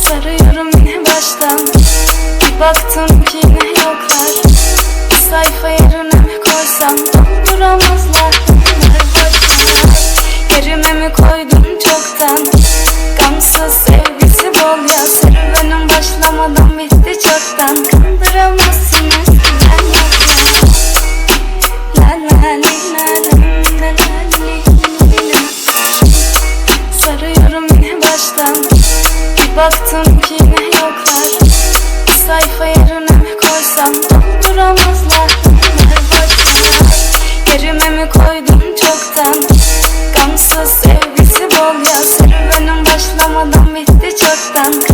Sarıyorum yine baştan. Bir baktım ki yine yoklar. Bir sayfa yerine mi koysam dolduramazlar. Bunlar boşlar. Yerime mi koydum çoktan. Gamsız sevgisi bol ya. Serüvenim başlamadan bitti çoktan. Kandıramazsın eskiden yoklar. La la li la la la li la. Sarıyorum yine baştan. Bir baktım ki yine yoklar. Bir sayfa yerine mi koysam dolduramazlar. Bunlar boşlar. Yerime mi koydum çoktan. Gamsız sevgisi bol ya. Serüvenim başlamadan bitti çoktan.